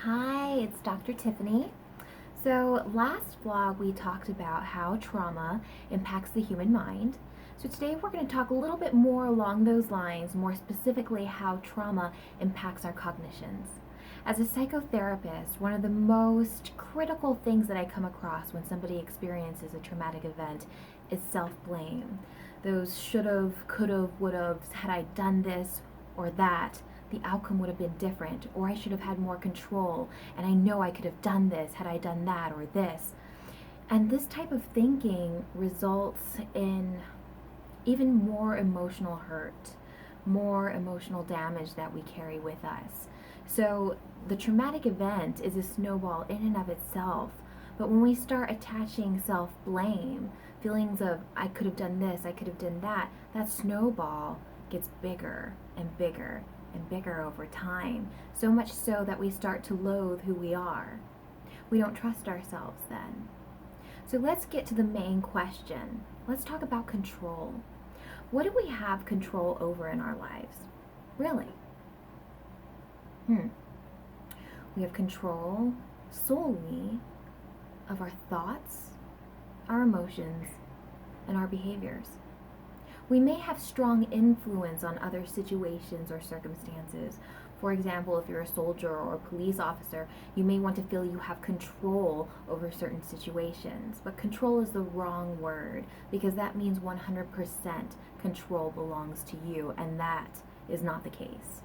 Hi, it's Dr. Tiffany. So, last vlog we talked about how trauma impacts the human mind. So, today we're going to talk a little bit more along those lines, more specifically, how trauma impacts our cognitions. As a psychotherapist, one of the most critical things that I come across when somebody experiences a traumatic event is self blame. Those should've, could've, would've, had I done this or that, the outcome would have been different, or I should have had more control, and I know I could have done this had I done that or this. And this type of thinking results in even more emotional hurt, more emotional damage that we carry with us. So the traumatic event is a snowball in and of itself, but when we start attaching self-blame, feelings of I could have done this, I could have done that, that snowball gets bigger and bigger and bigger over time, so much so that we start to loathe who we are. We don't trust ourselves then. So let's get to the main question. Let's talk about control. What do we have control over in our lives? Really? We have control solely of our thoughts, our emotions, and our behaviors. We may have strong influence on other situations or circumstances. For example, if you're a soldier or a police officer, you may want to feel you have control over certain situations. But control is the wrong word, because that means 100% control belongs to you, and that is not the case.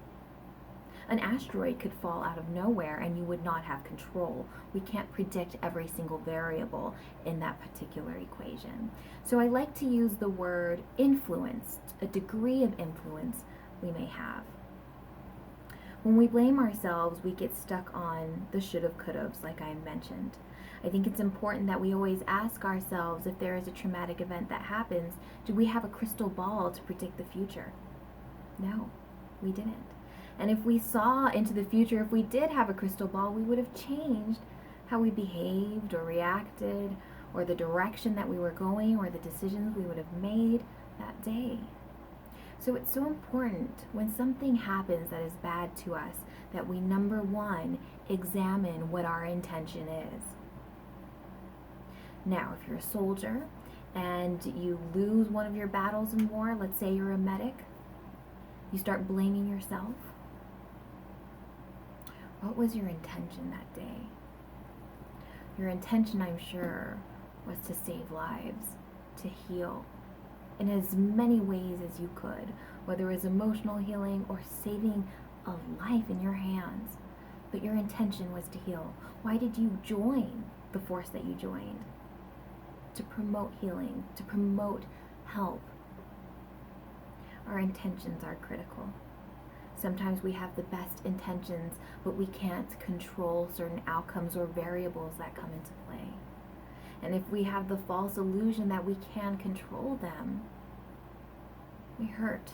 An asteroid could fall out of nowhere and you would not have control. We can't predict every single variable in that particular equation. So I like to use the word influence, a degree of influence we may have. When we blame ourselves, we get stuck on the should've, could'ves, like I mentioned. I think it's important that we always ask ourselves, if there is a traumatic event that happens, do we have a crystal ball to predict the future? No, we didn't. And if we saw into the future, if we did have a crystal ball, we would have changed how we behaved or reacted, or the direction that we were going, or the decisions we would have made that day. So it's so important when something happens that is bad to us that we, number one, examine what our intention is. Now, if you're a soldier and you lose one of your battles in war, let's say you're a medic, you start blaming yourself. What was your intention that day? Your intention, I'm sure, was to save lives, to heal in as many ways as you could, whether it was emotional healing or saving a life in your hands. But your intention was to heal. Why did you join the force that you joined? To promote healing, to promote help. Our intentions are critical. Sometimes we have the best intentions, but we can't control certain outcomes or variables that come into play. And if we have the false illusion that we can control them, we hurt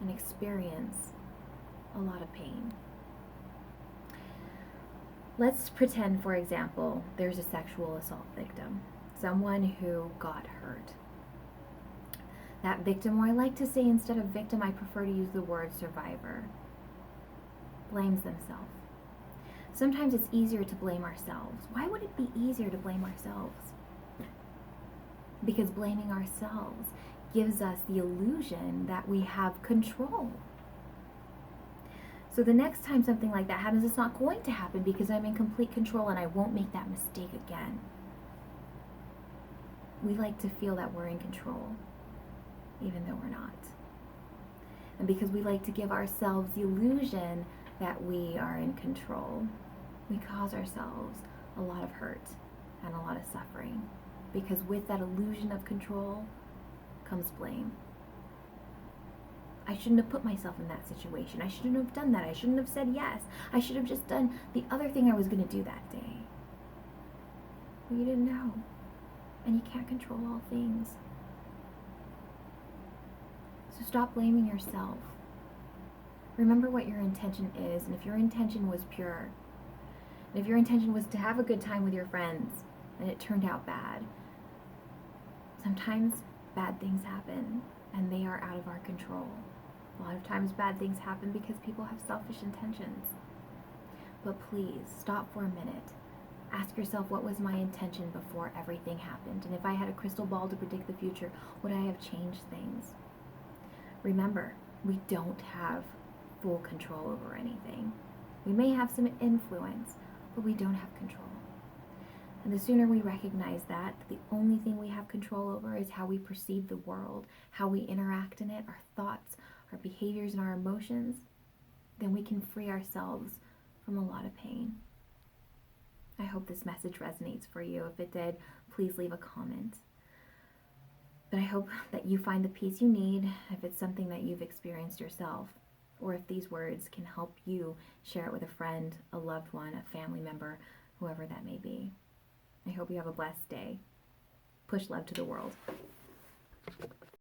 and experience a lot of pain. Let's pretend, for example, there's a sexual assault victim, someone who got hurt. That victim, or I like to say instead of victim, I prefer to use the word survivor, blames themselves. Sometimes it's easier to blame ourselves. Why would it be easier to blame ourselves? Because blaming ourselves gives us the illusion that we have control. So the next time something like that happens, it's not going to happen because I'm in complete control and I won't make that mistake again. We like to feel that we're in control, even though we're not. And because we like to give ourselves the illusion that we are in control, we cause ourselves a lot of hurt and a lot of suffering. Because with that illusion of control comes blame. I shouldn't have put myself in that situation. I shouldn't have done that. I shouldn't have said yes. I should have just done the other thing I was going to do that day. Well, you didn't know. And you can't control all things. So stop blaming yourself. Remember what your intention is, and if your intention was pure, and if your intention was to have a good time with your friends, and it turned out bad, sometimes bad things happen, and they are out of our control. A lot of times bad things happen because people have selfish intentions. But please, stop for a minute. Ask yourself, what was my intention before everything happened? And if I had a crystal ball to predict the future, would I have changed things? Remember, we don't have full control over anything. We may have some influence, but we don't have control. And the sooner we recognize that the only thing we have control over is how we perceive the world, how we interact in it, our thoughts, our behaviors, and our emotions, then we can free ourselves from a lot of pain. I hope this message resonates for you. If it did, please leave a comment. But I hope that you find the peace you need if it's something that you've experienced yourself, or if these words can help you share it with a friend, a loved one, a family member, whoever that may be. I hope you have a blessed day. Push love to the world.